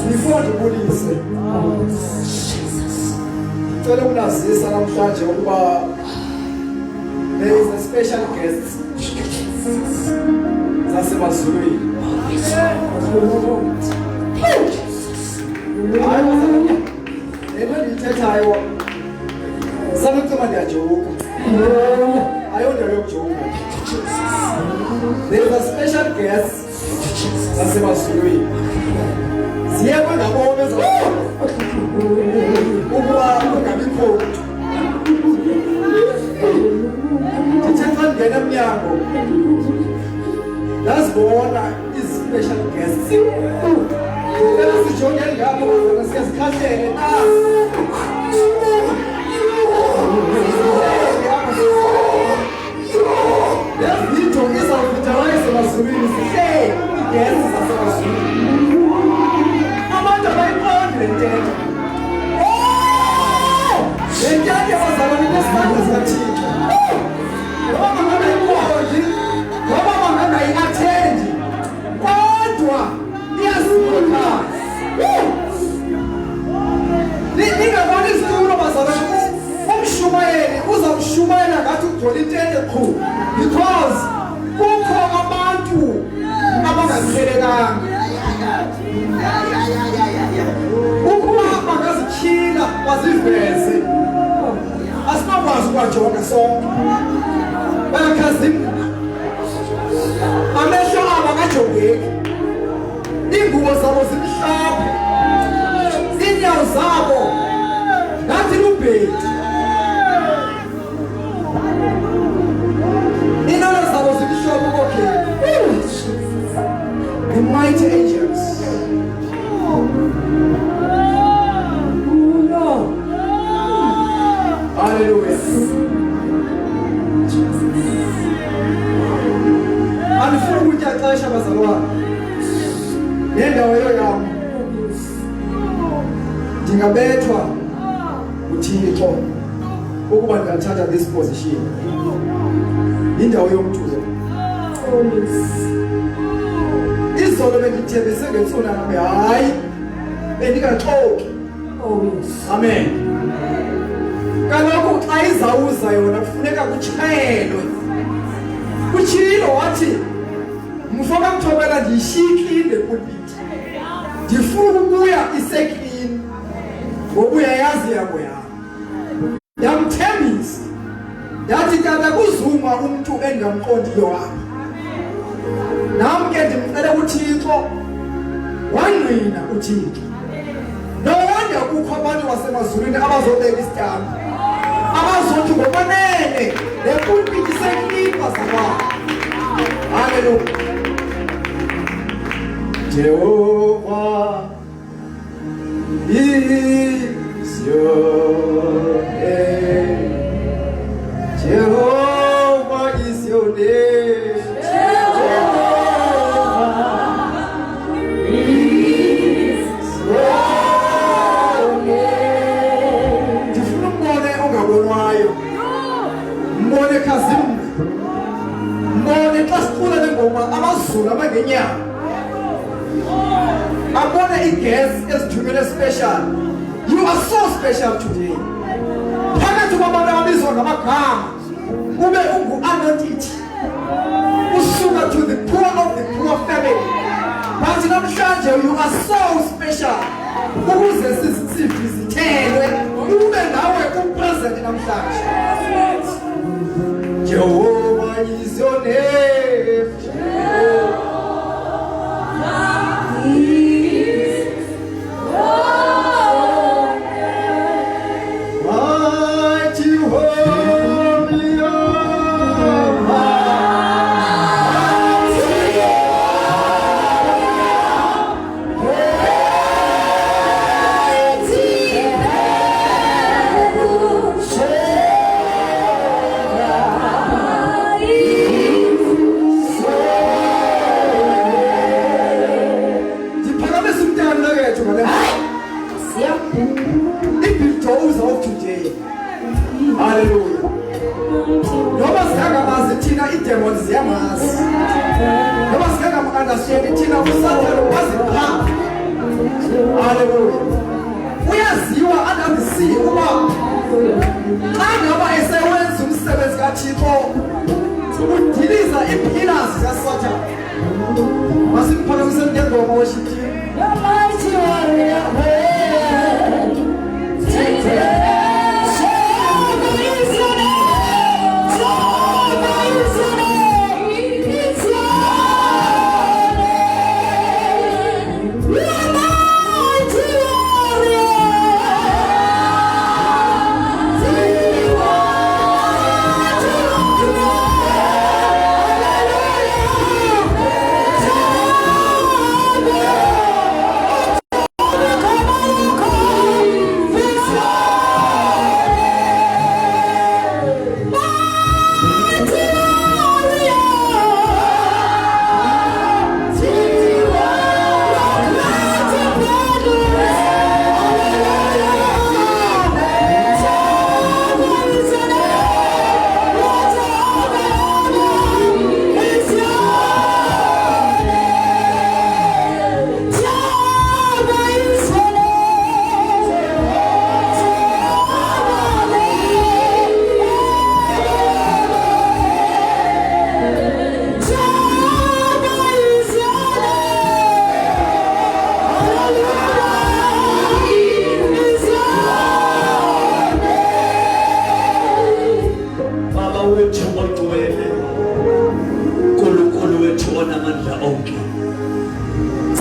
before ndibulise ngicela ukunazisa namhlanje ukuba there is a special guest zasemazulwini. Lento ndiyithethayo sanukuba ndiyajoka, ayondalo yokujoka. There is a special guest zasemazulwini. Siyekwe ngabona ukuba ungabikho ndithetha ndingena emnyango ndazibona izi-special guests. Ngicela sijongeni ngapho bazana siyazikhatele into izawuvitalize emazulwini sihleli ii-guests zasemazulwini. Abantu abayiqondi le ntetho. Le ntetho yabazalwane nesibanda sikaThixo. Ngoba bangayiqondi, ngoba bangayi-athendi, kodwa iyasikhuthaza. Ningabona isitulo bazalwane, umshumayeli uzawushumayela ngathi ugcwele intente qhu, because kukho abantu abangazihlelekanga. Ukuba bangazityhila baziveze, asinakwazi ukubajonga sonke. Bayakhazimla, amehlo abo akajongeki, iingubo zabo zimhlophe, iinyawo zabo ngathi lubhedu, iinwele zabo zimhlophe kokhela. The mighty angels. Hallelujah. Andifuna ukutyaxesha bazalwane. Nendawo yam ndingabethwa uThixo ukuba ndingathatha this position. Indawo yomntu lo. Izolo bendithembise ngentsona nami, hayi bendingaxoki. Amen. Kaloku xa izawuza yona kufuneka kutshayelwe. Kutshilo wathi mfo kaMthobela ndiyishiyile pulpit, ndifuna ukubuya iseklini ngoba uyayazi yabo yam. Yamthembisa yathi tata kuzuma umntu endingamqondiyo apha. Nam ke ndimcela uThixo, wangqina uThixo. No wonder kukho abantu basemazulwini abazobeka isitampu, abazothi ngokwenene le pulpit iseklini bazalwane. Hallelujah. Jehovah is your name. Jehovah is your name. Mbone khazimla, mbone xa sicula le ngoma amazulu abangenyama, abone ii-guests ezithumele special. You are so special today. Phakathi kwabantu ababizwa ngamagama ube ungu-anointed, usuka to the poor of the poor family. But namhlanje you are so special ukuze sivizithelwe ube nawe upresent namhlanje. Jehovah is your name. Jehovah is your name. Mighty holy Apha. Hallelujah. Noma sikangamazi thina i-demons ziyamazi. Noma sikangamu-understandi thina uSathane wazipha. Hallelujah. Uyaziwa under the sea uba xa ngaba esewenza umsebenzi kaThixo ukudiliza ii-pillars zikaSathane. Masimphakamise ngengoma worship team. You're mighty warrior, take it.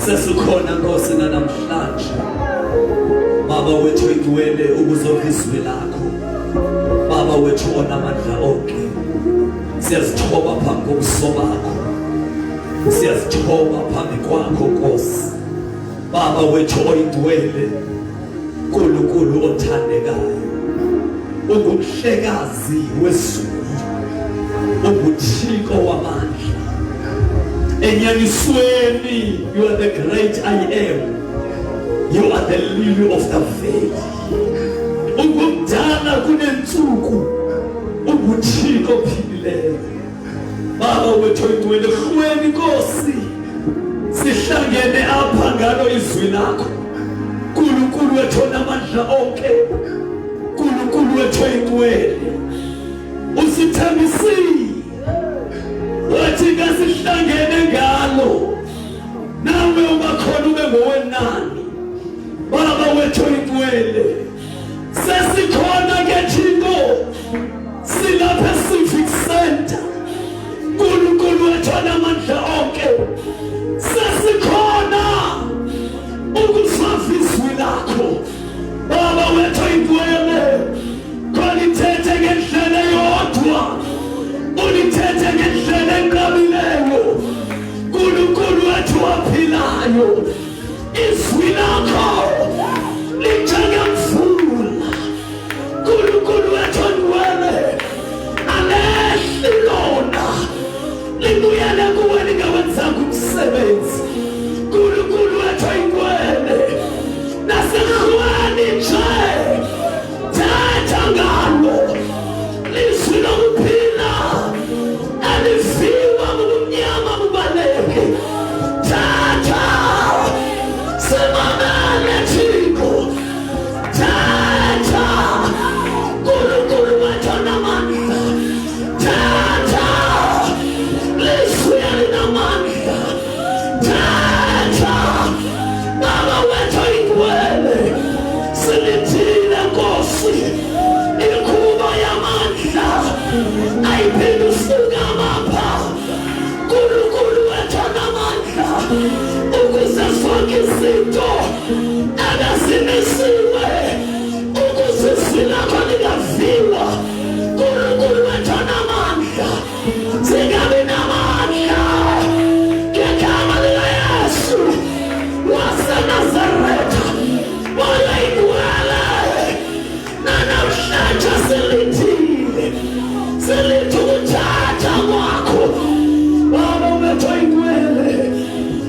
Sesikhona Nkosi namhlanje Baba wethu igwele ukuzovizwe lakho Baba wethu onamandla onke siyazithoba phambi kobuso bakho siyazithoba phambi kwakho Nkosi Baba wethu oyigwele nkulunkulu othandekayo ungumhlekazi wezulu unguthixo wamandla enyanisweni you are the great I am you are the lily of the valley ungumdala kunentsuku unguthixo philileyo Baba wethu igwele khweni Nkosi sihlangene apha ngalo izwi lakho nkulunkulu wethu onamandla onke nkulunkulu wethu igwele usithembisile wathi ngasihlangene ngalo nawe ungakhona ube ngowenani Baba wethu igwele sesikhona ngeThixo silapha Civic Center nkulunkulu wethu onamandla onke sesikhona ukusafiswa lakho Baba wethu igwele kwalithethe ngendlela yodwa ulithethe ngendlela enqabileyo nkulunkulu wethu waphilayo izwi lakho linjengemvula nkulunkulu wethu ongcwele alehli lona libuyele kuwe lingawenzanga umsebenzi nkulunkulu wethu igwele naserhweni nje thetha ngalo lizwi lokuphila alifiwa ngumnyama bubaleke tata semamele Thixo tata nkulunkulu wethu onamandla tata lizwi elinamandla tata Baba wethu igwele silithile Nkosi ikhuba yamandla ayiphinde usuka mapha nkulunkulu wethu onamandla ukuze sonke izinto abazimisiwe ukuze silakho lingaviwa nkulunkulu wethu onamandla singabi namandla ngegama likaYesu waseNazaretha moya igwele nanamhlanje silithile silithi ukuthatha kwakho Baba wethu igwele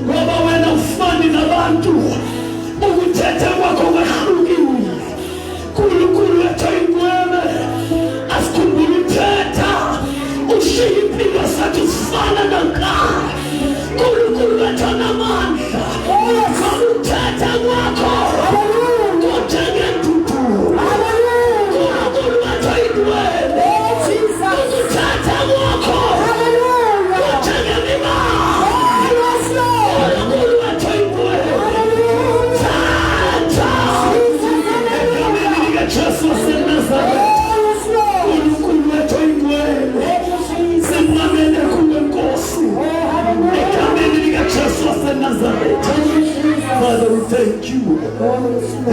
ngoba wena ufani nabantu ukuthetha kwakho kwahluke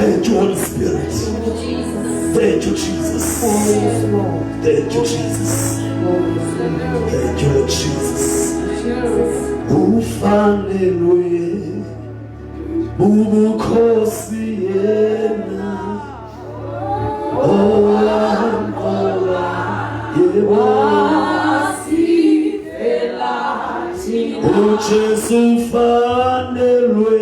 Thank you, Holy Spirit. Thank you, Jesus. Thank you, Jesus. Thank you, Lord Jesus. Ufanelwe ubukhosi yena uJesu ufanelwe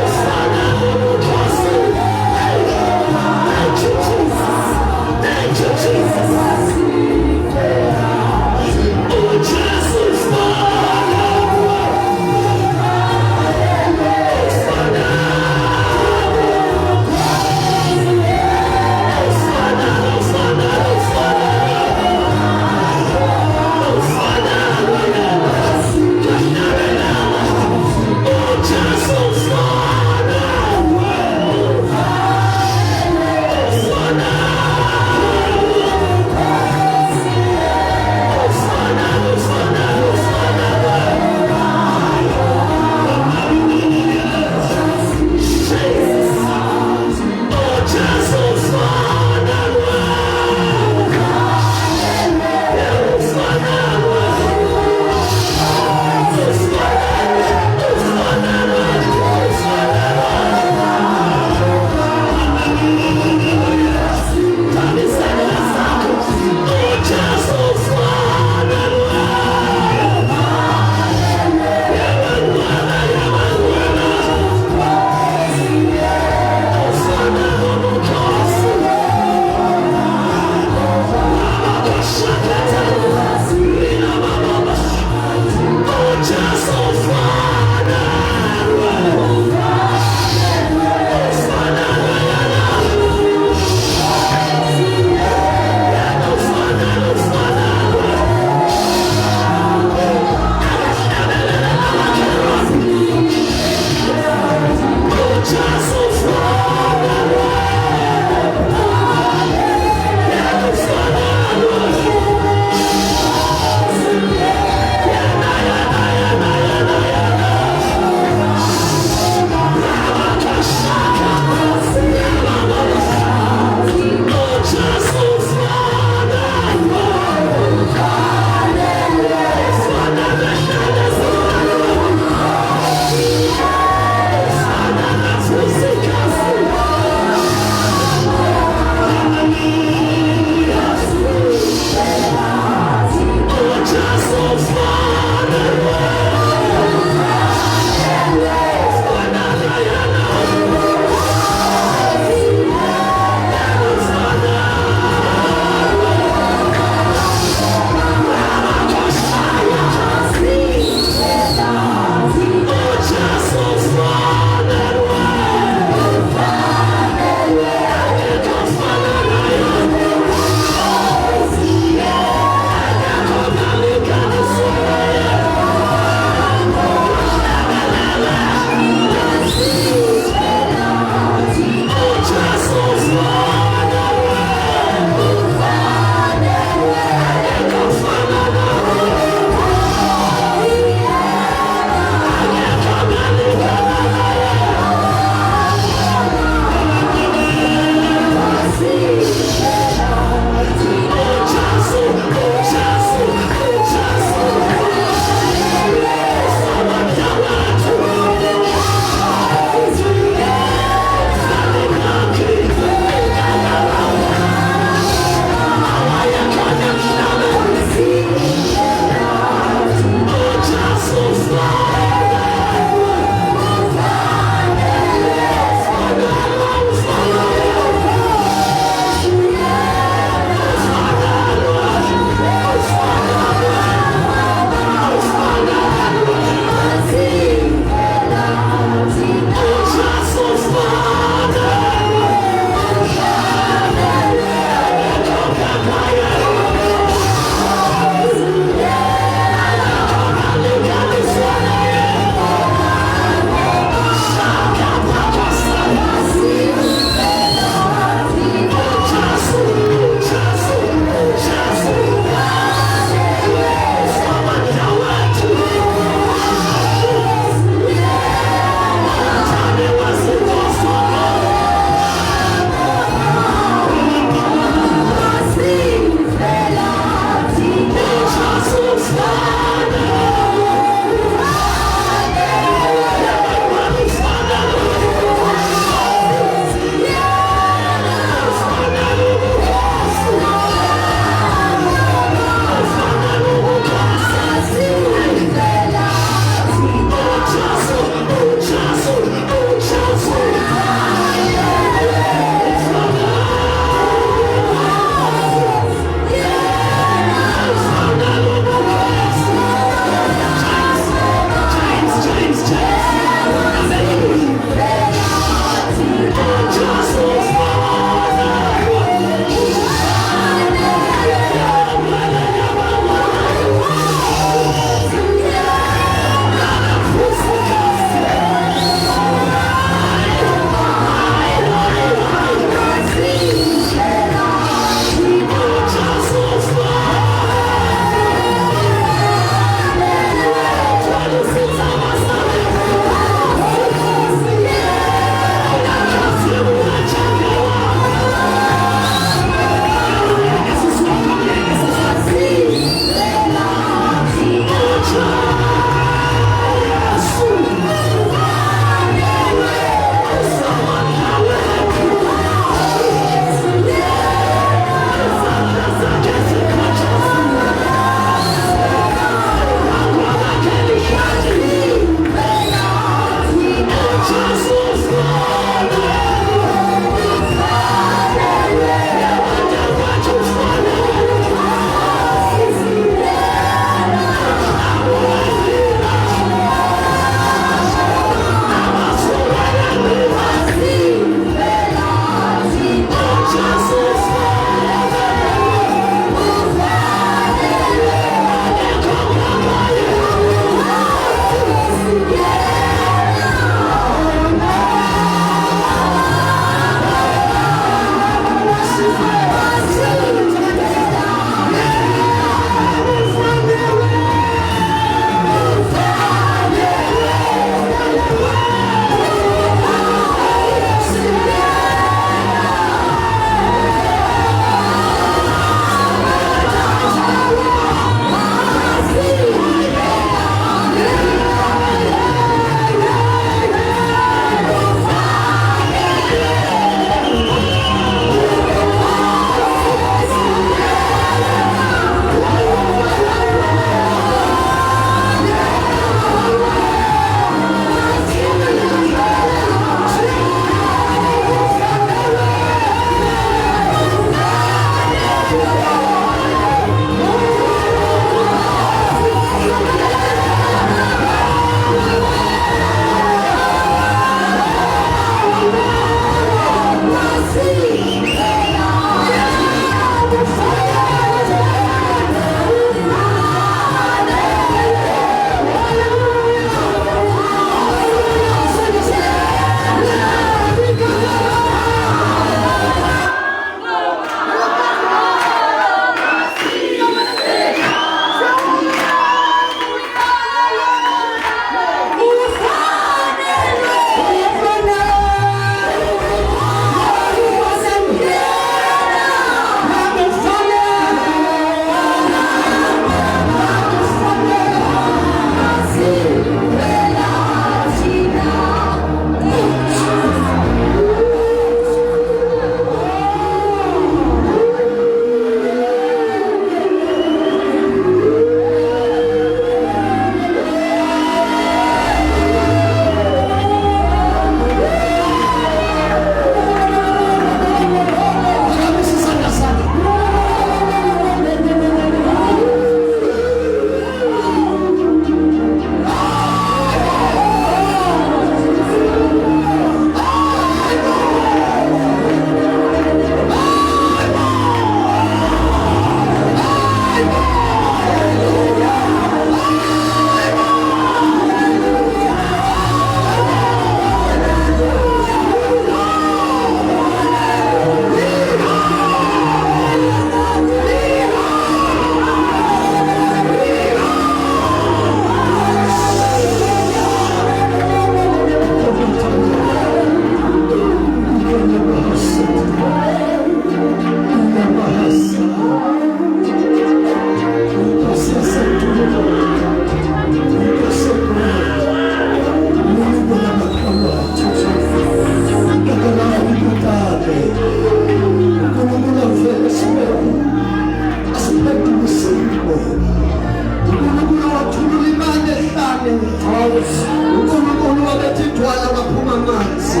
uNkulunkulu wabethithwala baphuma amanzi,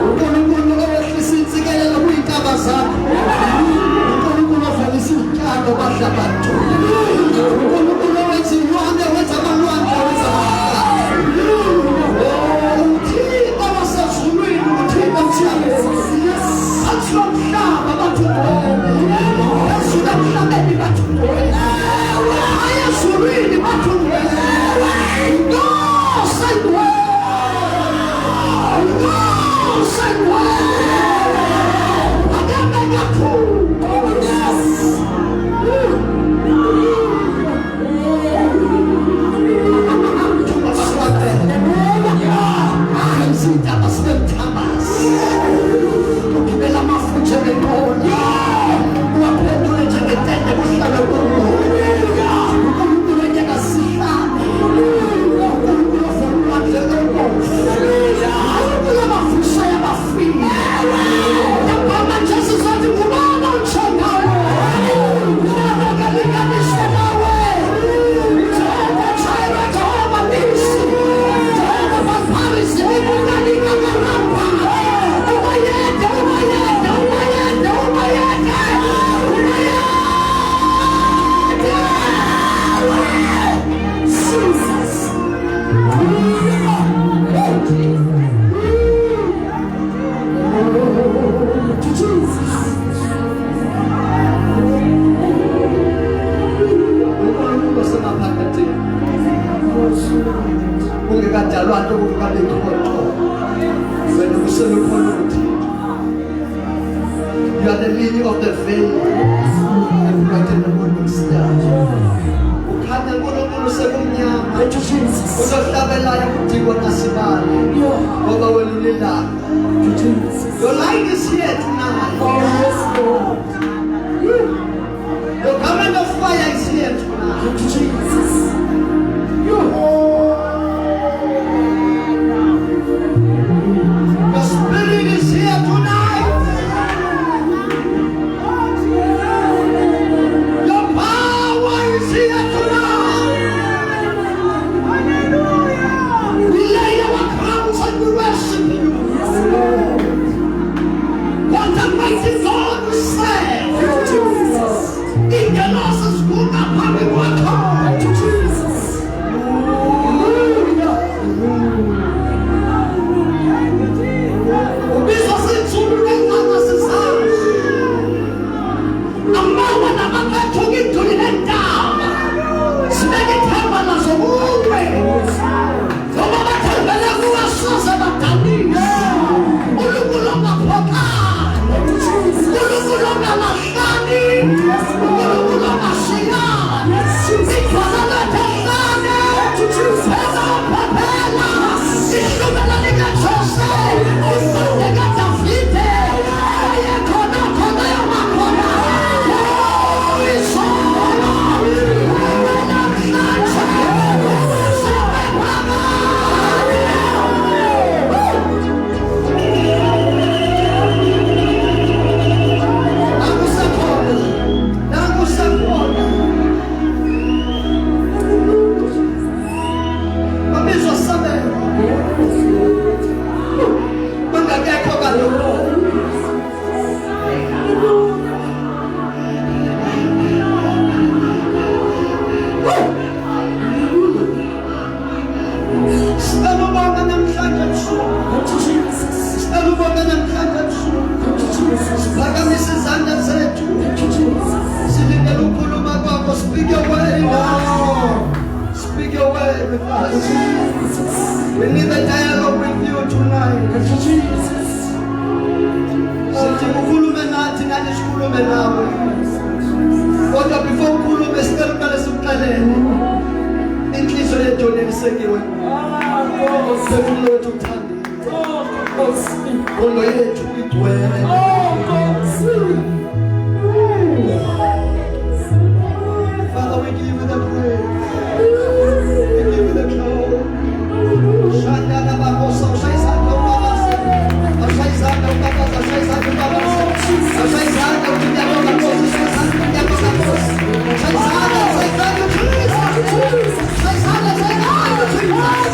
uNkulunkulu owehlisa insikelelo kuyintaba zakho, uNkulunkulu ovalisa izityalo bahlabathu, uNkulunkulu owenza ilwandle, wenza amalwandle, wenza uThixo wasezulwini, uThixo mthiyabezi, athula umhlaba bathundwele, esuka emhlabeni bathundwele, aya ezulwini bathundwele. You are the lily of the vale and brighten the morning star. Ukhanya uNkulunkulu sekumnyama, uzohlabelayo kudingwa nasibani ngoba wena ulilanga. Your light is here tonight. Your garment of fire is here tonight. Your spirit is here tonight. Your power is here tonight. We lay our crowns and we worship you. What a mighty God we serve. In the lost school, Apha, we welcome to Jesus. We need a dialogue with you tonight. Sithi ukhulume nathi nathi sikhulume nawe. Kodwa before ukhulume sicela uqale sikuxelele. Inhliziyo yethu nelisekiwe. Umphefumulo wethu uthanda. Ingqondo yethu igcwele. Father, we give you the praise. We give you the glory. Shandana babosa, shaizanda ubabasa. Shaizanda ubabasa, shaizanda ubabasa. Shaizanda ukinyako kakosi, shaizanda ukinyako kakosi. Shaizanda, shaizanda Jesus. Shaizanda, shaizanda Jesus.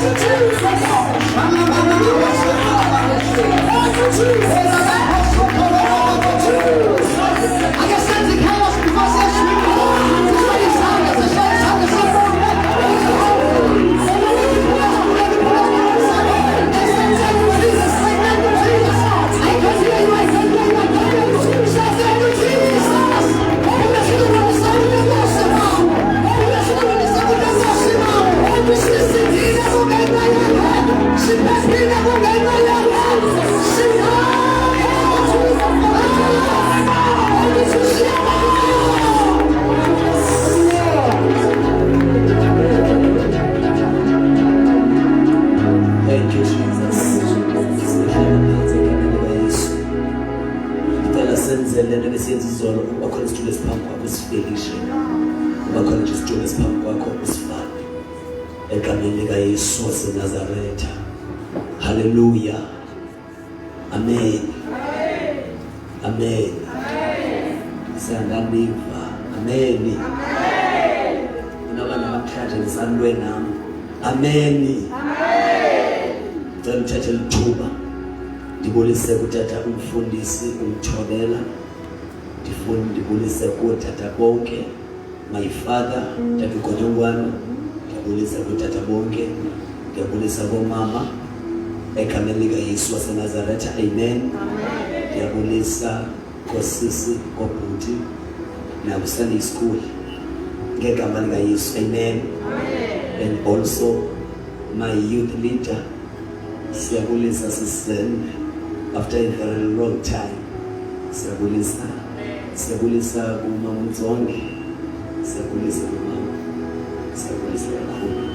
Hallelujah. Amen. Amen. Siyangaliva. Amen. Inoba namhlanje ngisalwe nami. Amen. Ngicela uthathe lithuba ndibulise kutata umfundisi umthobela. Ndibulise kutata bonke. My father, Tata Kodongwana. Ndibulise kutata bonke. Ndibulise bomama. Ekameni likaYesu waseNazaretha. Amen. Ndiyabulisa kosisi obhuti nakuSunday school ngegama likaYesu. Amen. And also my youth leader siyabulisa sisene after a very long time. Siyabulisa kumama Mzonke, siyabulisa kumama, siyabulisa kakhulu,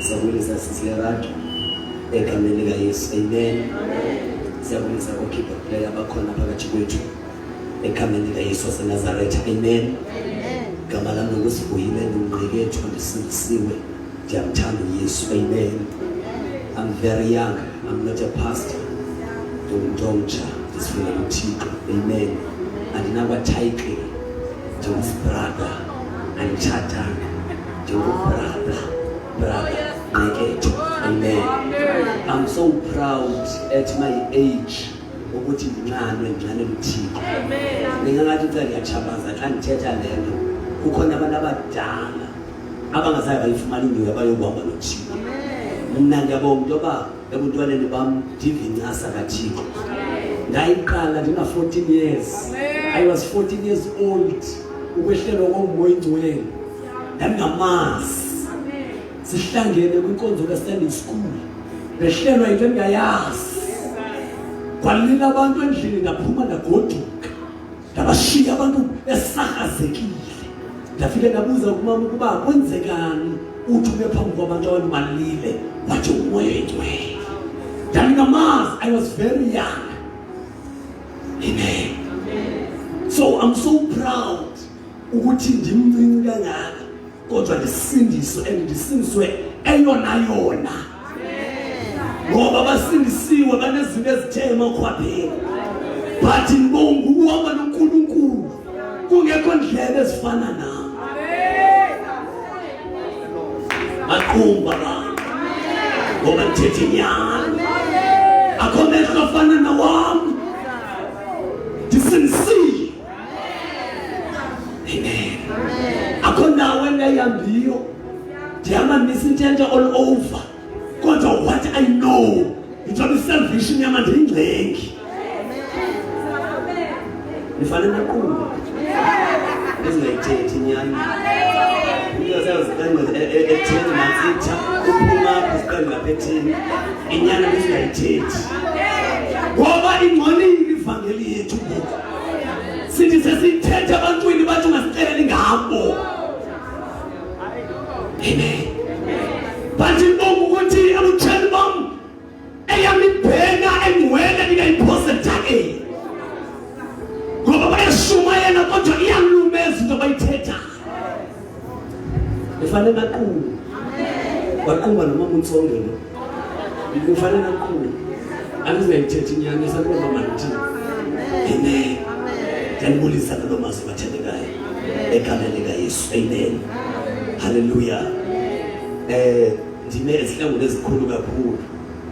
siyabulisa sisiyarato ekameni likaYesu. Amen. Siyabulisa keyboard player abakhona phakathi kwethu ekameni likaYesu waseNazaretha. Amen. Gama lami ngusivuyile Nqeketo ndisindisiwe, ndiyamthanda uYesu. Amen. I'm very young, I'm not a pastor. Ndongomtsha ndisifuna uThixo. Amen. Andinakwa-title njengosbrother, anditshatanga njengobbrother Nqeketo. Amen. I'm so proud at my age ukuthi ndinqanwe uThixo. Ndingangathi ndiyachabaza xa ndithetha le nto. Kukhona abantu abadala abangazayo bayifumana indawo abayokuhamba noThixo. Mna ndiyabonga into yoba ebuntwaneni bam ndivincasa kaThixo. Ndayiqala ndina 14 years. I was 14 years old. Ukwehlelwa komoya oyingcwele. Ndingamazi. Sihlangene kwinkonzo kaSunday school. Behlelwa into engayazi. Kwalila abantu endlini ndaphuma ndagoduka. Ndabashiya abantu besahazekile. Ndafike ndabuza kumama ukuba kwenzekani uthi ube phambi kwabantu abantu balile wathi umoya oyingcwele. Ndingamazi. I was very young. Amen. So I'm so proud ukuthi ndimncinci kangaka kodwa ndisindiswe and ndisindiswe eyona. Ngoba basindisiwe banezinto ezithe emakhwapheni. But ngibonga ukuhamba noNkulunkulu kungekho ndlela ezifana nayo. Maqhumba bami ngoba ndithethe inyani. Akho mehlo afana nawami. Ndisindisiwe. Amen. Akho ndawo engayihambiyo. Ndihamba ndisintente all over. Kodwa what I know ithola isalvation yami ndiyingxengi. Nifanele naqhuma. Ezingayithethi inyani. Uyazazi etheni mansitha uphuma usiqale lapha etheni. Inyani ezingayithethi. Ngoba ingcolile ivangeli yethu ngoku. Sithi sesithethe abantwini bathi ungasixeleli ngabo. Amen. But ngibonga ukuthi abutshani bam eyamibhena engcwele ndingayiphose ethakeni. Ngoba bayashumayela kodwa iyalumeza into abayithethayo. Nifanele naqhuma. Waqhuma nomama uNtsonge lo. Nifanele naqhuma. Angizayithethi inyani esakubona mama Thixo. Amen. Ndiyabulisa lo mazwi bathandekayo egameni likaYesu. Amen. Hallelujah. ndime esihlangule ezikhulu kakhulu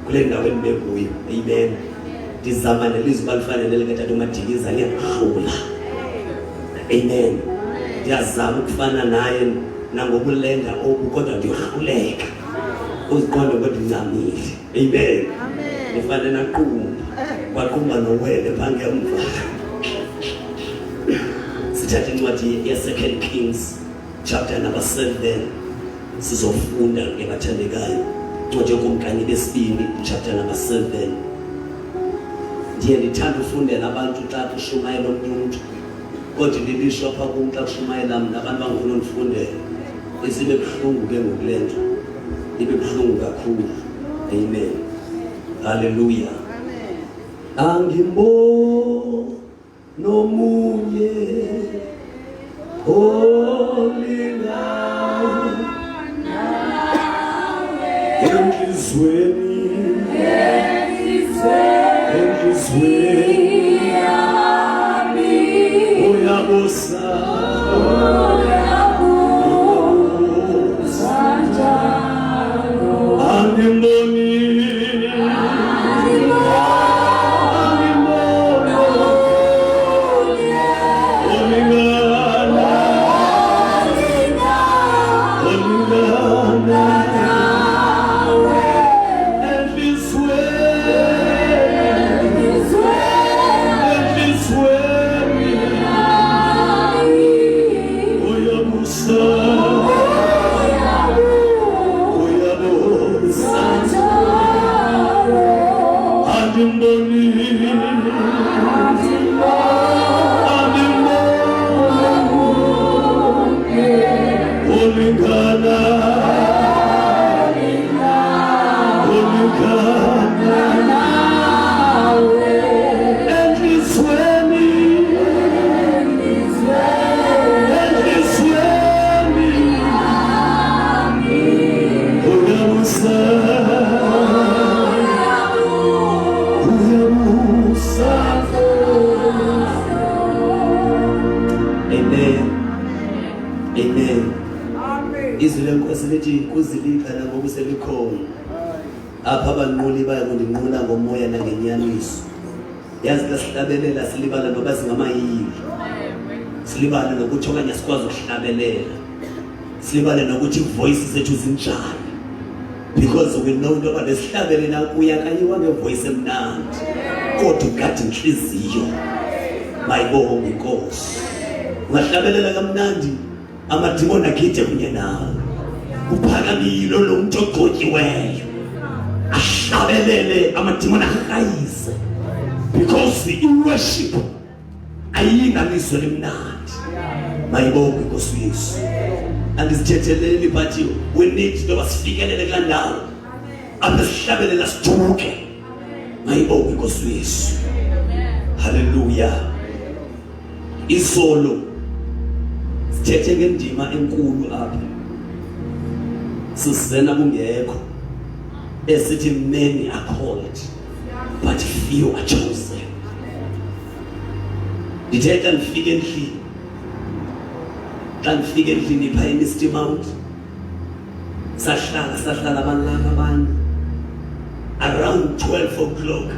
kule ndawo endibekuyo. Amen. Ndizama nelizwi balifanele likatata uMadikiza liyahlula. Amen. Ndiyazama ukufana naye nangokulenga oku kodwa ndiyohluleka. Uziqonde kodwa ndincamile. Amen. Ndifane naqumba kwaqumba nowele phangemva. Sithatha incwadi ya 2 Kings chapter number 7 sizofunda ngebathandekayo. Incwadi yokumkani besibini chapter number 7. Ndiye ndithanda ufundela abantu xa kushumayela omnye umuntu. Kodwa lilisho apha kum xa kushumayela mna abantu bangifuna undifundela. Isibe buhlungu ke ngokulento. Ibe buhlungu kakhulu. Amen. Hallelujah. Angimbo nomunye olingana enhlizweni yami uyabusa angimboni kuzilipha ngoba selikhona apha abanquli bayakundinqula ngomoya nangenyaniso. Yazi lasihlabelela silibala noba singamayili. Silibala nokuthi okanye sikwazi ukuhlabelela. Silibala nokuthi voice zethu zinjani. Because we know into about lesihlabelela uyakayiwa ngevoice emnandi. Kodwa ugade inhliziyo. Mayibonge Inkosi. Ungahlabelela kamnandi amadimoni akhethe kunye nawe. Uphakamile lo muntu ogqotyiweyo ahlabelele amadimoni ahayise because i-worship ayinganiswe limnandi. Mayibonge Nkosi Yesu. Andisithetheleli but we need to sifikelele kula ndawo apha sihlabelela sijuke. Mayibonge Nkosi Yesu. Hallelujah. Izolo sithethe ngendima enkulu apha sisena kungekho esithi many are called but few are chosen. Ndithetha ndifike endlini xa ndifike endlini phaa eMisty Mount sahlala abalapha abanye around 12 o'clock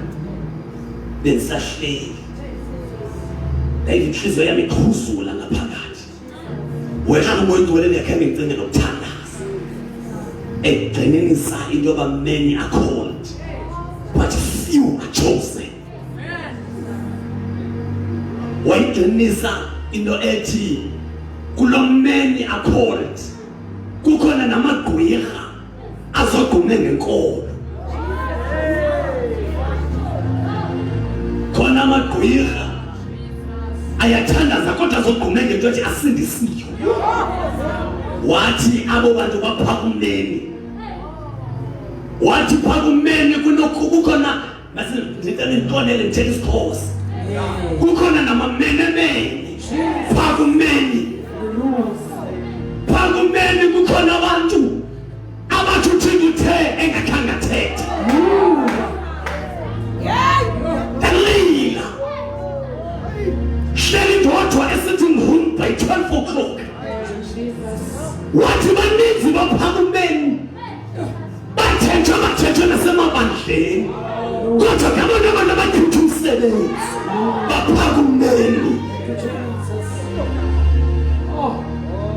bendisahleli ndayiva inhliziyo yami iqhuzula ngaphakathi. Wena umoya ngcwele ndiyakhange ndicinge nokuthandaza egcinisa into yoba many are called but few are chosen. Wayigcinisa into ethi kulo many are called kukhona namagqwirha azogqume ngenkolo. Khona amagqwirha ayathandaza kodwa azogqume ngento ethi asindisiyo. Wathi abo bantu bapha umeni. Wathi pha umeni kukhona ndinqonele ndithetha isixhosa. Kukhona namamenemene pha umeni. Pha umeni kukhona abantu abathi uThixo uthe engakhange athethe. Dalila hleli ndodwa esithi ngihuni by 12 o'clock. Wathi baninzi bapha umeni umsebenzi baphaka umneni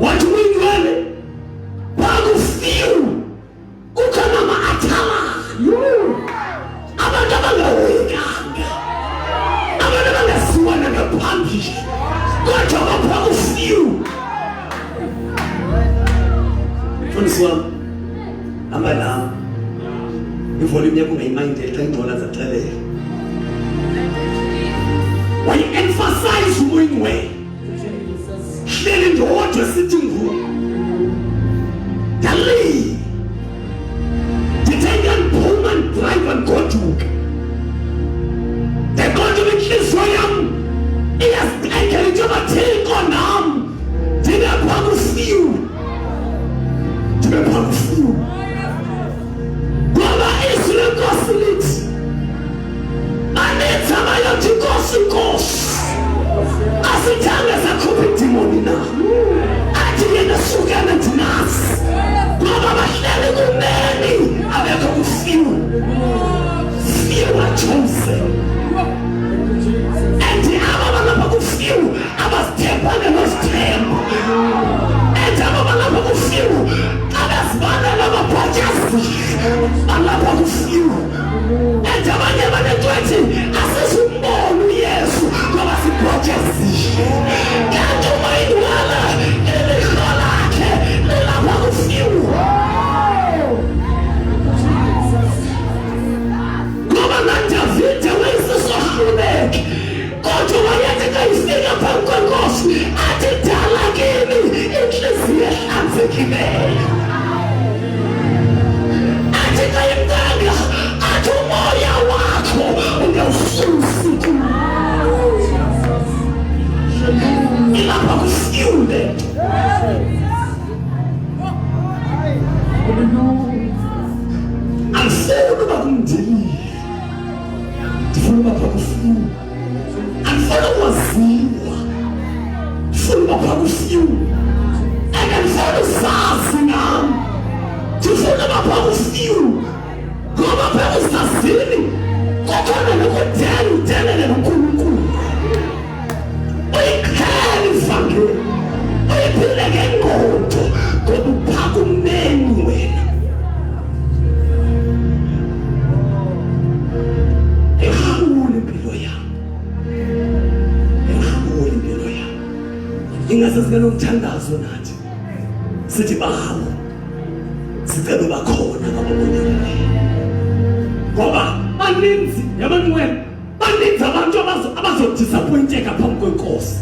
wathi uyingcwele bakufiwe kukhona ama-athala abantu abangahoyekanga abantu abangasiwana ngaphambili kodwa bakufiwe. Mfundisi wami hamba nami ivolume yakho ungayimindeli xa ingcola zaxelela wayi-emphasize umuyingcwele hleli ndodwa sithi nguwe dali ndithenga ndiphuma ndidrayiva ndigoduka ndigoduka inhliziyo yam iyazibhekela into yobathixo nam ndinephakufiwe ngoba izwi lenkosi lithi anitha bayothi inkosi inkosi asithange sakhupha idimoni na athi yena sukana ndinasi ngoba bahleli kumeni abekho kufiwe chosen and aba balapha kufiwe abazithembanga nozithemba and aba balapha kufiwe abazibana nababhajasi balapha kufiwe and abanye banetwethi asizumbono uyesu ngoba sibhajasi kanti uma indwala ilihlo lakhe lilapha kufiwe ngoba naDavide wayesisohluleke kodwa wayethi kayifika phambi kwenkosi athi dala kimi inhliziyo ehlanzekileyo athi kayimdanga athi umoya wakho ungawususi ilapha kufiwe angifuni ukuba kumndilile ndifuna uba phaa kufiwe angifuna ukwaziwa ndifuna uba phaa kufiwe angifuna uzazi nam ndifuna uba phaa kufiwe ngoba phaa usazini kokhona nokudela udelele noNkulunkulu uyikhela ivangeli uyiphile ngengqondo ngoba uphaka umneni wena ingasesikalomthandazo nathi sithi bawo sicela uba khona ngababoneleleyo ngoba baninzi yabanqwele baninzi abantu abazodisappointeka phambi kwenkosi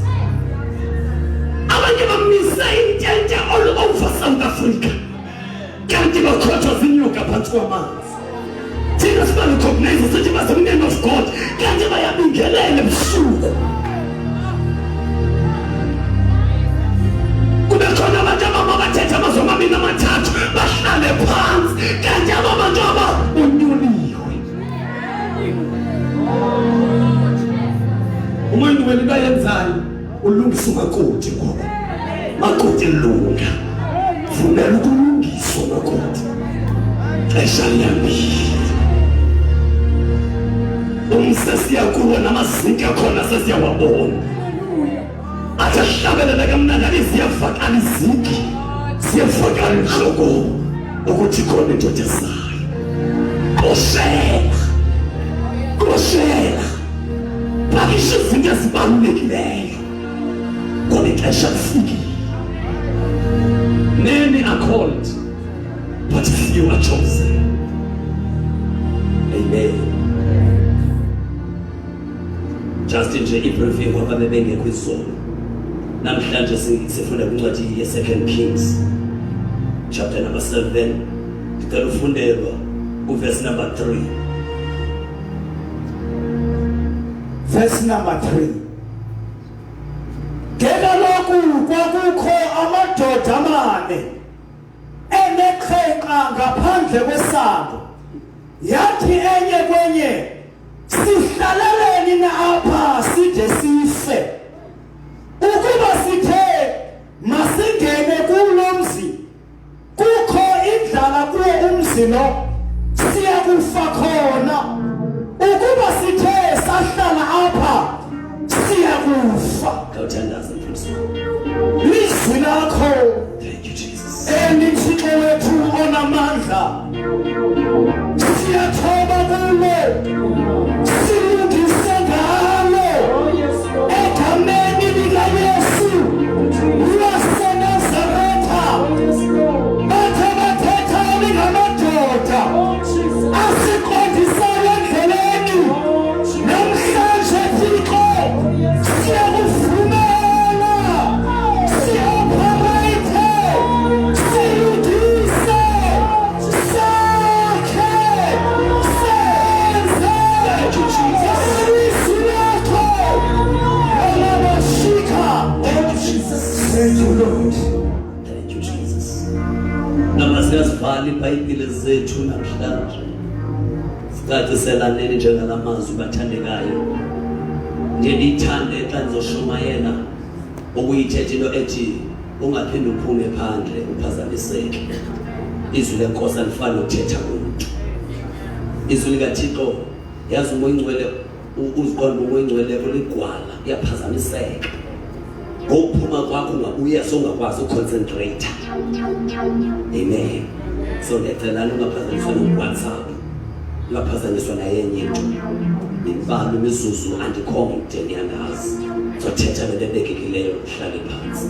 abanye bamise intente all over South Africa kanti bakhothwa zinyoka phantsi kwamanzi thina sibarecognize sithi basemneni of God kanti bayabingelela ebusuku khona abantu ababathetha amazwi amabini amathathu bahlale phansi kanti abantu abanyuliwe umuntu wena into ayenzayo ulungisa umakoti ngoba makoti lunga vumela ukulungiswa makoti xesha liyambili umsesiyakuwa namazinki akhona sesiyawabona ahlabelele kamnandi ziyavakala izinki ziyavakala inhloko ukuthi khona into ezayo koshela bakisho izinto ezibalulekileyo ngoba ixesha lifikile many are called but few are chosen. Amen. Just nje ibriefing ngoba bebengekho izolo namhlanje sifunda kwincwadi ye2 Kings chapter number 7 ngicela ufundelwa verse number 3. Verse number 3. Ngena lokhu kwakukho amadoda amane enekhenqa ngaphandle kwesango yathi enye kwenye sihlaleleni na apha side sife ukuba sithe masingene kulomzi kukho indlala kuwo umzi lo siyakufa khona ukuba sithe sahlala apha siyakufa. Khawuthandaze mfundisi. Lizwi lakho Thank you Jesus. elithixo wethu onamandla siyathoba kulo silungise ngalo egameni likaYesu waseNazaretha. Bathe bathetha ngamadoda asiqondisayo endleleni. Namhlanje Thixo siyakuvumela si-operate silungise sakhe senze ilizwi lakho elabashika. Thank you Lord. Thank you Jesus. Namasiyasivala iBhayibhile zethu namhlanje. Sicaciselaneni njengalamazwi bathandekayo. Ndiyithande xa ndizoshumayela ukuyithetha into ethi ungaphinde uphume phandle uphazamiseke. Izwi lenkosi alifani nokuthetha kumuntu. Izwi likaThixo yazi umoyingcwele uziqonda umoyingcwele uligwala iyaphazamiseka. Ngokuphuma kwakho ungabuya songakwazi uconcentrate. Amen. So ngiyacela ungaphazamiswa no-WhatsApp. Ungaphazamiswa nayenye into. Imibhalo imizuzu andikhonde niyangazi. Zothetha lento ebekekileyo uhlale phansi.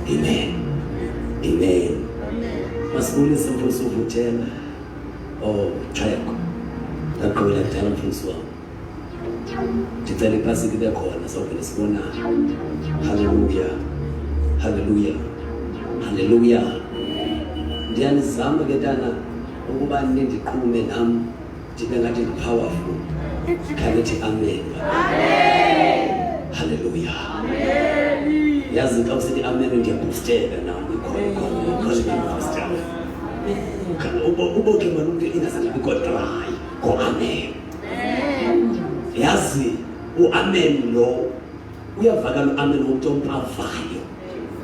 Amen. Amen. Masibonise mfundisi uvuthela. Oh, Xhego. Ndaqhubela kudala mfundisi wami. Ndicela iphasi ibe khona sawuvele sibona. Hallelujah. Hallelujah. Hallelujah. Ndiyanizama ke ntana ukuba nindiqhume nami ndibe ngathi powerful. Kalithi amen. Amen. Hallelujah. Amen. Yazi xa usithi amen ndiyaboosteka nami khona ngibooster. Uboke manunke ingazathi biko dry. Go amen. Yazi uamen lo uyavakala uamen umuntu ompavayo.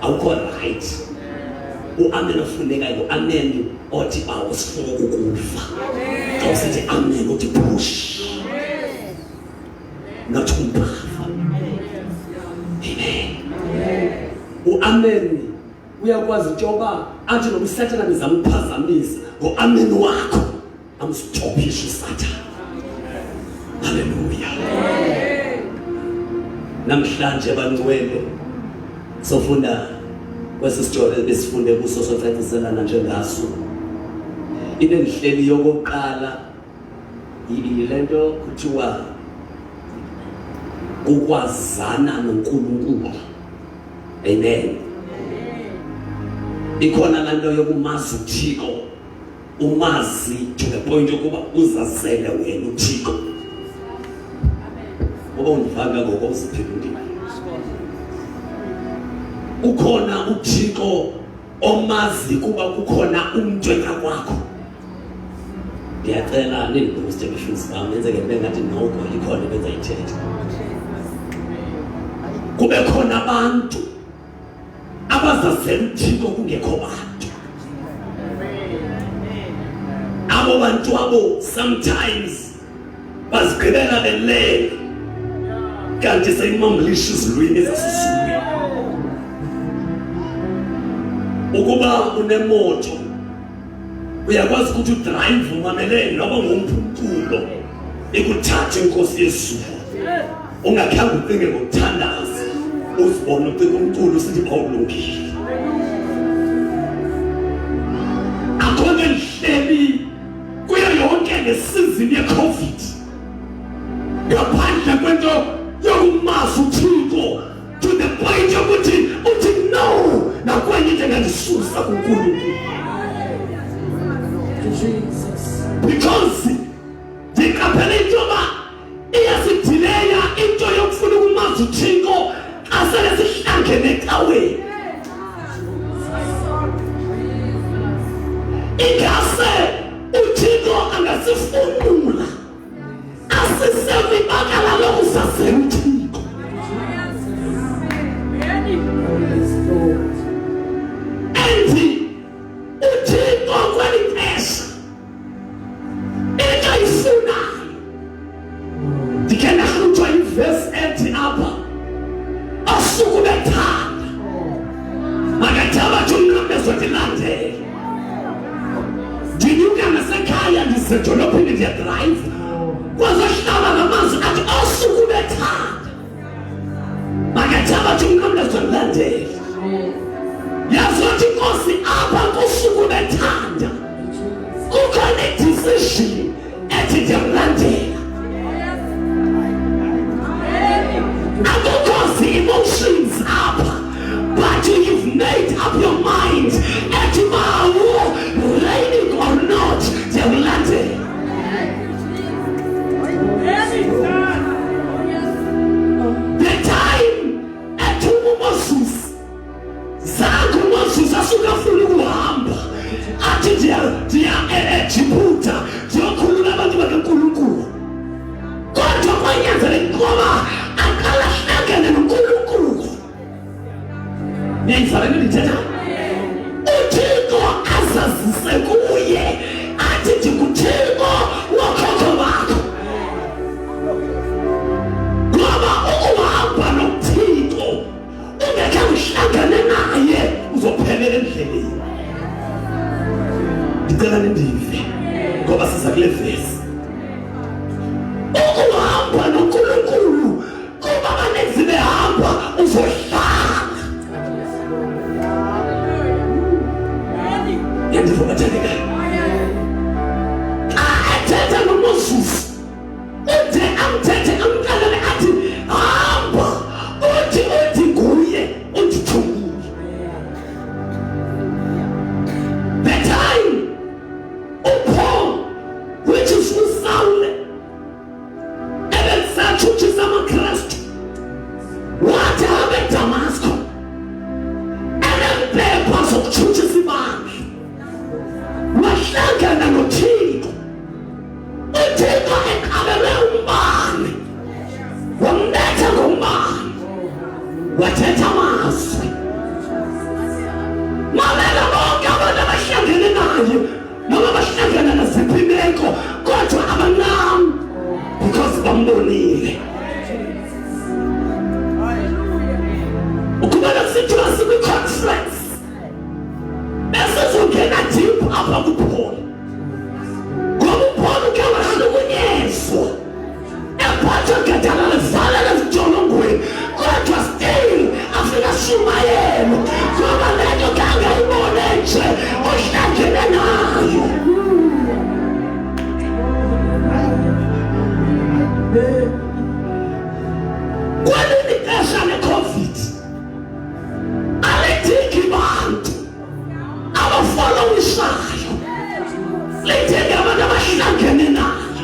Awukho right. Uamen ofunekayo uamen othi awusifuna ukukufa. Xa usithi amen uthi push. Not umpava. Amen. Uamen uyakwazi njengoba athi noma uSathane bizama ukuphazamisa ngoamen wakho amstophisha uSathane. Hallelujah. Namhlanje bangcwele sofunda kwesisitori besifunde kuso socaciselana njengaso. Into engihleli yokuqala ilento kuthiwa ukwazana noNkulunkulu. Amen. Ikhona lanto yokumazi uThixo, umazi to the point yokuba uzazele wena uThixo. Ngoba undivanga ngokuziphilula. Ukhona uThixo omazi kuba kukhona umuntu engakwakho. Ndiyacela nindibooste befundisi bami enze ke ngathi noko likhona benza ithethe. Kube khona abantu abazazela uThixo kungekho bantu. Abo bantu abo sometimes bazigqibela belele kanti seyimanglisha izilwini ezisizulwini. Ukuba unemoto uyakwazi ukuthi udrive umamelele noba ngomphumpulo ikuthathe inkosi yesu. Ungakhange ucinge ngokuthandaza uzibona ucinga umculo usithi qhawulungile. Akhona lihleli kuyo yonke lesizini yeCovid. Ngaphandle kwento yokumazi uThixo to the point yokuthi uthi no nakwenye into engandisusa kuNkulunkulu. Because ndikaphela into yoba iyasidileya into yokufuna ukumazi uThixo asele sihlangene ecaweni. Ingase uThixo angasifunula asisebibakala lokusazela uThixo. Endi uThixo kwelixesha ekayifuna sedolophini ndiyadrive kwazohlala ngamazwi athi osuku bethanda makathabathi umnqamla zondilandela yazothi inkosi apha kusuku bethanda kukhona idecision ethi ndiyamlandela akukho emotions apha but you've made up your mind ethi mawo raining or not ndiyamlandela the time ethuma uMoses zange uMoses asukafuna ukuhamba athi ndiya eJibuta ndiyokhulula abantu bakaNkulunkulu kodwa kwanyanzeleka ngoba aqala ahlangane noNkulunkulu niyayizalana ndithetha uThixo azazise kuye athi ndinguThixo wokhokho bakho ngoba ukuhamba noThixo ungekhe uhlangane naye uzophelela endleleni ndicela nindive ngoba siza kule vesi ukuhamba noNkulunkulu kuba abaninzi behamba uzohlala yandivo bathandekayo athetha noMoses ude amthethe amxelele athi hamba uthi nguye undithumile the time uPaul which is uSaul ebesatshutshisa amaKristu wathi abe eDamasco enempepha zokutshutshisa ibandla wahlangana noThixo uThixo eqabele umbane wamletha ngombane wathetha amazwi mamela bonke abantu abahlangene naye noma bahlangana naziphi imeko kodwa abanqamu because bambonile ukuba nasithiwa sikwi-conference besizongena deep apha kuPaul ngoba uPaul uke wahlukunyezwa ephathwa gadalala vala nezintolongweni kodwa still afika ashumayelo ngoba lento kangayibone nje uhlangene nayo kwelinye ixesha le-COVID alidingi bantu abafolowishayo lidingi abantu abahlangene naye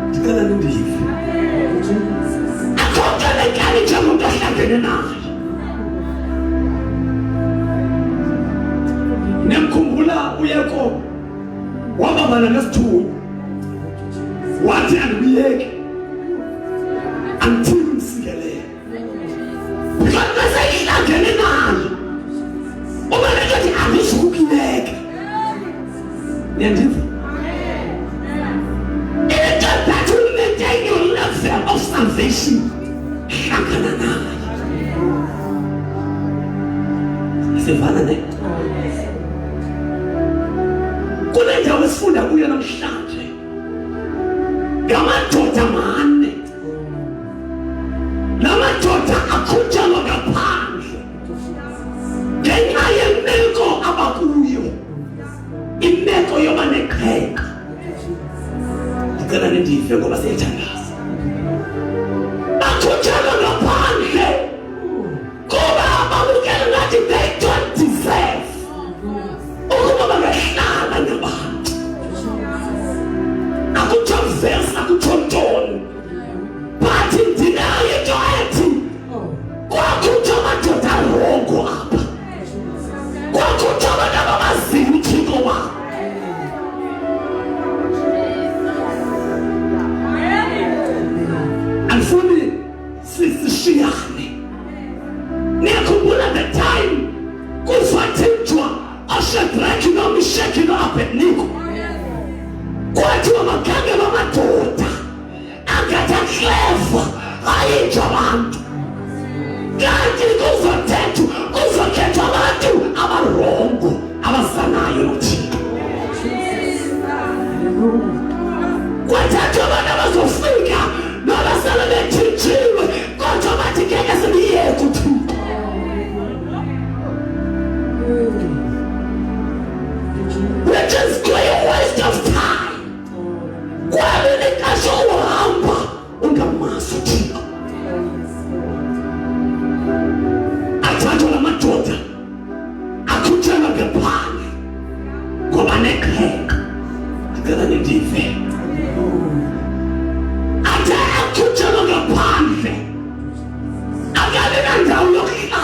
ndicela nindive akhokelekani njengomuntu ahlangene naye nemkhumbula uYakobo wababana nesithunywa wathi andibuyeke until msikelele kodwa seyihlangene nayo ubalekathi andizukuyeka niyandiva it is better to maintain your level of salvation hlangana nayo sivana ne kule ndawo esifunda kuyo namhlanje ngamadoda mane lamadoda akhutshalwa ngaphandle ngenxa yemeko abakuyo imeko yoba neqheka ndicela nindive ngoba siyathandaza bakhutshalwa ngaphandle kuba babukela ngathi they don't deserve ukuba bangahlala nabantu akutho verse akutho ntoni but ndinayo into ethi kwakhutho amadoda arongo apha kwakhutho abantu ababaziyo uThixo wabo andifuni sishiyane niyakhumbula the time kuvathinjwa oShadraki noMeshaki noAbednego kwathiwa magange bamadoda angatha clever ayinjwa abantu kanti kuzokhethwa abantu abarongo abazanayo noThixo sothixo. Athathwa la madoda akhutshelwa ngephandle ngoba neqhenqa. Acela nindive. Athe akhutshelwa ngaphandle akabe nandawo yokuhlala.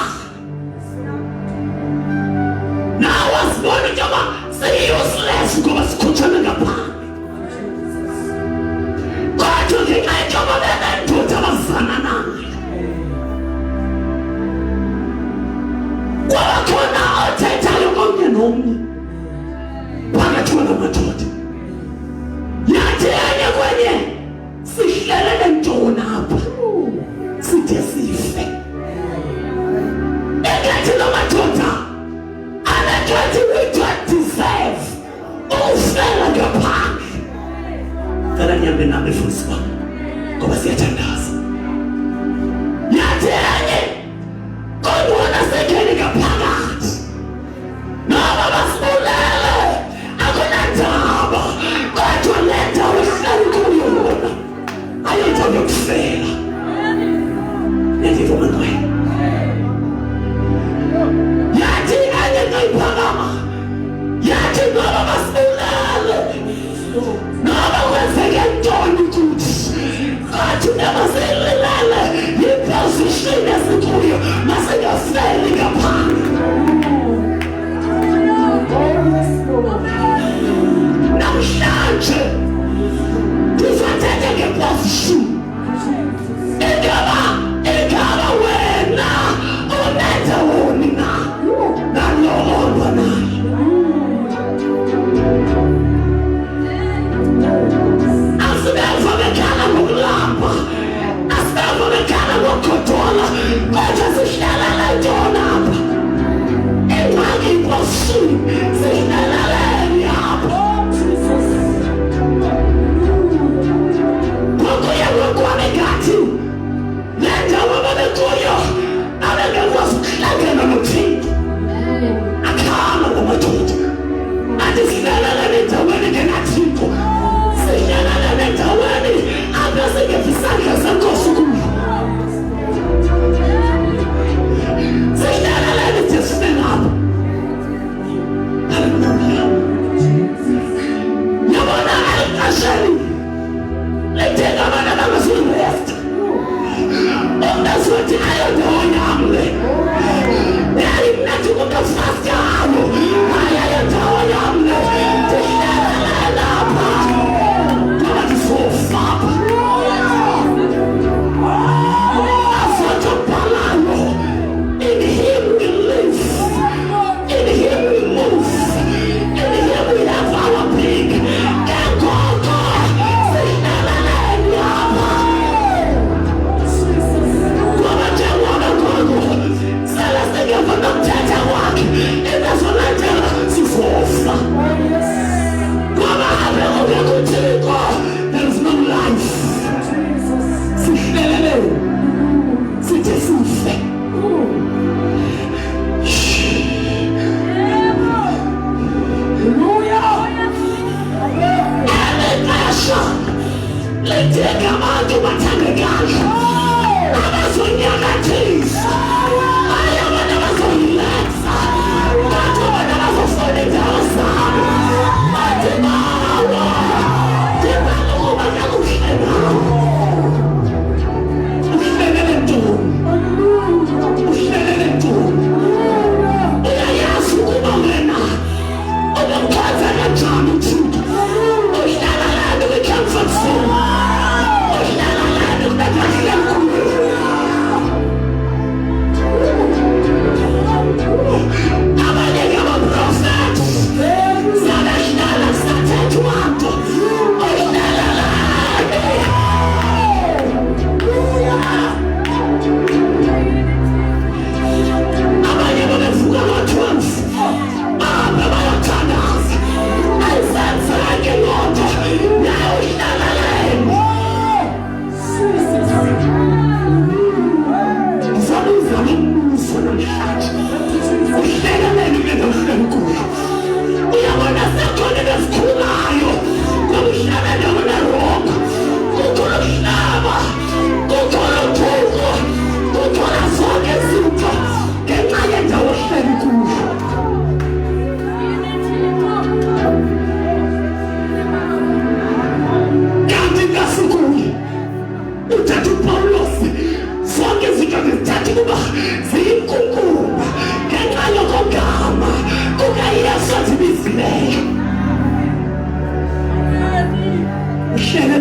Nawe asibone njengoba siyi-useless ngoba sikhutshelwe ngaphandle. Kodwa ngenxa yokuba benendoda abazana nayo, kwaba khona othethayo komnye nomnye phakathi kwamadoda. Yathi enye kwenye, sihlelele ntoni apha side sife? Engathi lo madoda anenkathi we don't deserve ukufela ngaphandle. Cela nihambe nami futhi baba ngoba siyathandaza. Yathi enye, kodwa sengene ngaphakathi noma basibulele akunandaba, kodwa le ndawo esihlala kuyo yona ayindawo yokufela. Nendivuma nawe. Yathi enye ngayiphakama, yathi noma basibulele noma kwenzeke ntoni kuthi, kodwa ungabasililele yiposition esikuyo masingafeli ngaphandle. Namhlanje ndizothethela ngeposition. Ingaba wena unendawoni na nalo olwa nayo. Asibevamekana ngokulamba, asibevamekana ngokugodola, kodwa sihlalele ntoni apha? Ingxaki iposition, sihlaleleni apha. Ngokuya ngokwami ngathi le ndawo babekuyo abengekwazi ukuhlangana noThixo. Akhama ngamadoda athi sihlaleleni endaweni engenaThixo, sihlaleleni endaweni apha singeva isandla seNkosi kuyo. Sihlaleleni de sibe ngapha. Hallelujah. Yabona elixesheni lidinga abantu abangazuleft. Ungazothi ayondawo yami le. Yayimnathi umuntu ofastyayo. Ayondawo yami le. Ndihlalele lapha ngoba ndizofa apha. Azothi ubhalayo, in him we live, in him we move, in him we have our being. Ngengoko sihlaleleni apha. Ngoba njengoba ngoku sele singeva nomthetho wakhe, ingazolandela sizofa. Ngoba apha ongekho uThixo, there is no life. Sihleleleni side sife. Elixesha lidinga abantu bathandekayo abazonyakathisa, hayi abantu abazoyiletha, kanti abantu abazofuna iindawo zabo. Bathi bawa ndibala ukuba kakuhle nawe. Uhlelele ntoni? Uhlelele ntoni? Uyayazi ukuba wena ubemkhatha kanjani uThixo? Uhlaleleni kwi-comfort zone. Uhlaleleni kule kahle kuyo.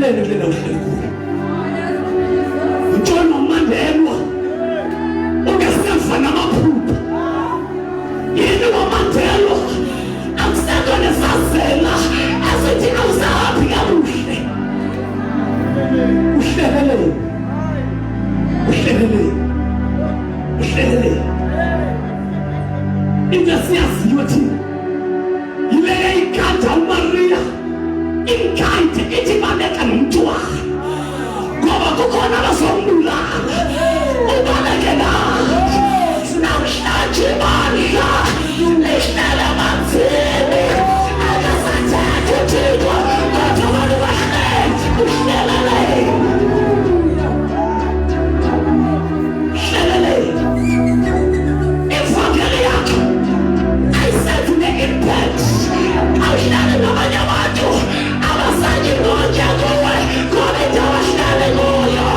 Uhlaleleni kulela uhleli kuyo. Ntshona umandelwa. Ungasefa namaphupha. Yini wamandelwa? Akusekho nesazela. Asithi awusahapi kabuhle. Uhlaleleni. Uhlaleleni. Uhlaleleni. Into siyaziyo thina. Yileyo ikanda uMaria. Inkayithe ithi baleka nomntwana. Ngoba kukhona abazombulala. Ubaleke nawe. Namhlanje bandla. Lihlala manzini. Akasathatha uThixo. Kodwa abantu bahlele. Uhlaleleni. Uhlaleleni. Ivangeli yakho ayisethi ne-impact. Awuhlale nabanye abantu abasayingonja kuwe ngoba indawo ahlale kuyo.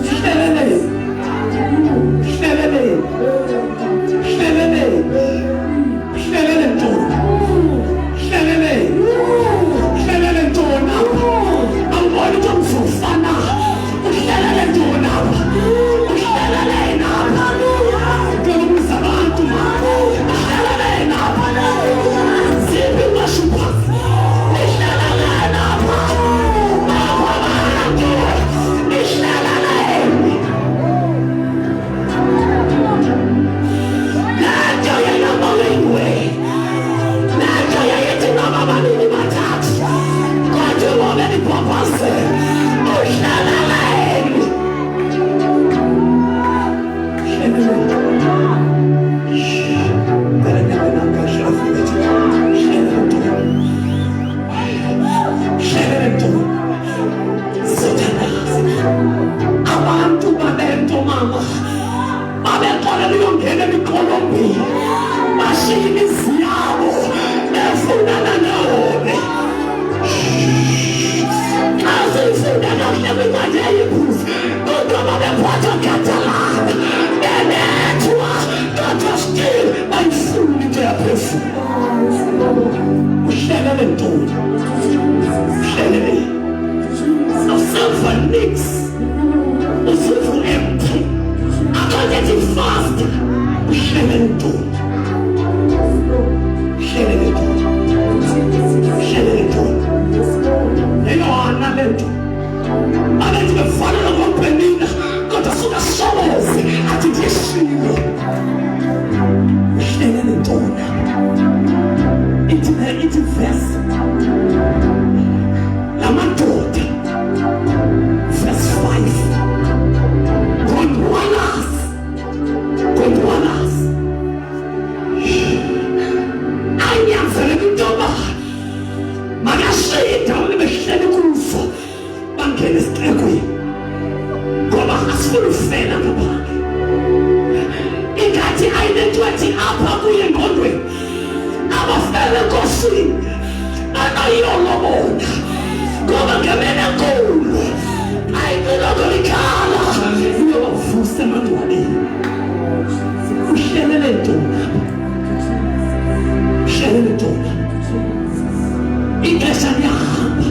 Hleleleni. Hleleleni. Hleleleni. Hleleleni ntona. Hleleleni. Hleleleni ntona. Awuboni ukuthi umfufana. Uhleleleni ntona. Uhleleleni apha. Ngikubuza abantu mama. Uhleleleni apha. Ziphi mashupa. Uhleleleni apha. Apha abantu. Uhleleleni. Najo yayama wengwe. Najo yayethi noma babili bathathu. Kodwa ngoba nipapase. Uhleleleni. Abantu babento mama babekholela uyongena emikolombi bashiya imizi yabo befunana nawe azifunda kahle kwincwadi yayiphuzi kodwa babephatha gadalana benethwa kodwa still bayifuna into yaphezulu. Uhlelele ntoni. Uhlelele awusiva nix. Usiva empty. Akazeti fast. Uhlelele ntoni. Uhlelele ntoni. Uhlelele ntoni. Yeyona lento. Abantu befana nokupenina kodwa suka sobeze athi ndiyeshilo. Uhlelele ntoni. Ithi verse. Lamadoda. Verse 5. Gondwanas. Anyanzeleke intoba makashiye indawo behleli kufa bangene esixekweni ngoba asifuna ufela ngaphandle. Ingathi ayinento ethi apha kuye engqondweni abafele enkosini anayiyolobona ngoba ngemene enkulu ayibeloko likhala uyobavusa emangcwabeni. Uhlelele ntona. Uhlelele ntona. Ixesha liyahamba.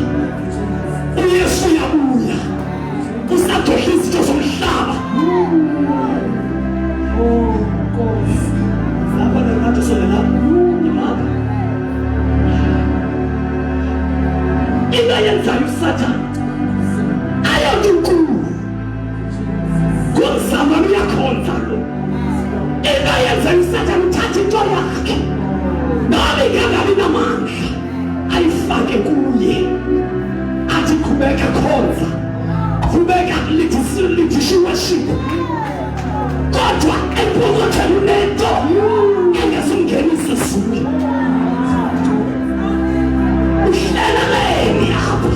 uYesu uyabuya. Usadohla izinto zomhlaba. Lapha nathi solela imali. Into yenzayo uSathane ayontunkulu. Kumzama uyakhonza lo. Into yenzayo uSathane uthatha into yakhe. Nabe kangabi namandla. Ayifake kuye. Athi qhubeka khonza. Qhubeka lithi worship. Kodwa empokotha lunento engazungenisa isizwe. Uhlaleleni apha.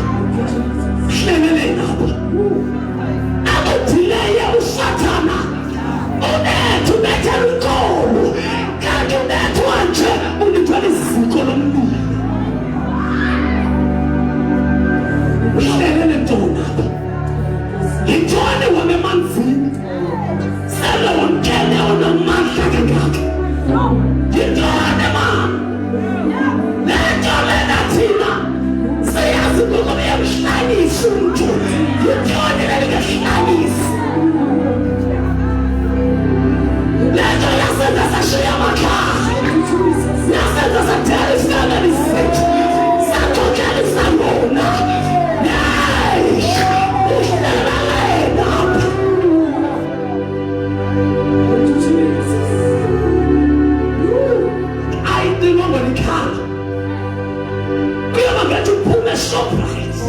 kuyaba ngathi uphume Shoprite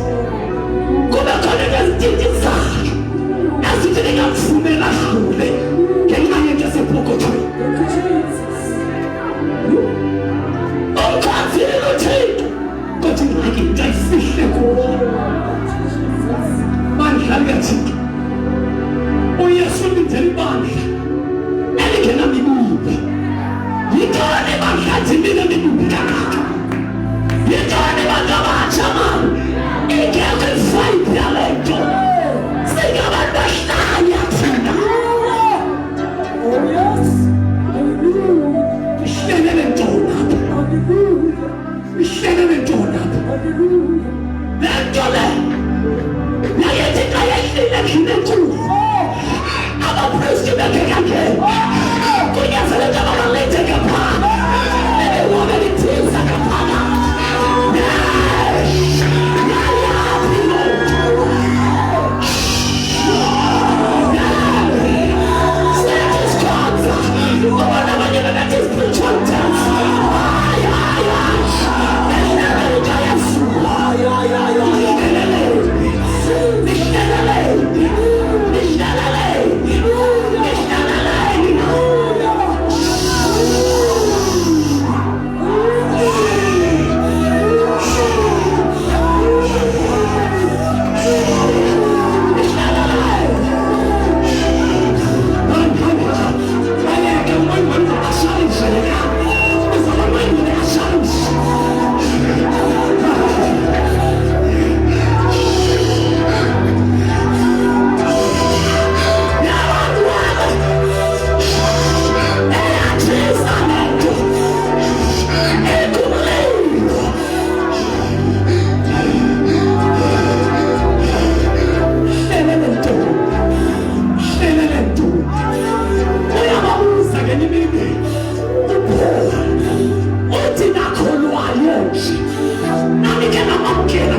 kube khona nezidindizayo ezithi ningamfumela hlule ngenxa yento esephokothweni umkhathile uThixo kodwa ingxaki into ayifihle kuwo bandla likaThixo uYesu ulindele ibandla elingenamibungu yithoni bandla thina mibungu kangaka yithoni bandla abatsha mani ingekho ifayiti yale nto singabantu bahlanya thina ihlelele ntona ihlelele ntona le nto le nayethi xa yehlile khile enkulu abapristi bekekake kunyanzeleke ababalete kaphana ebewobe lithiza kaphana ubona abanye bekathi spiritual dance uthi nakholwayo nami ke namamkela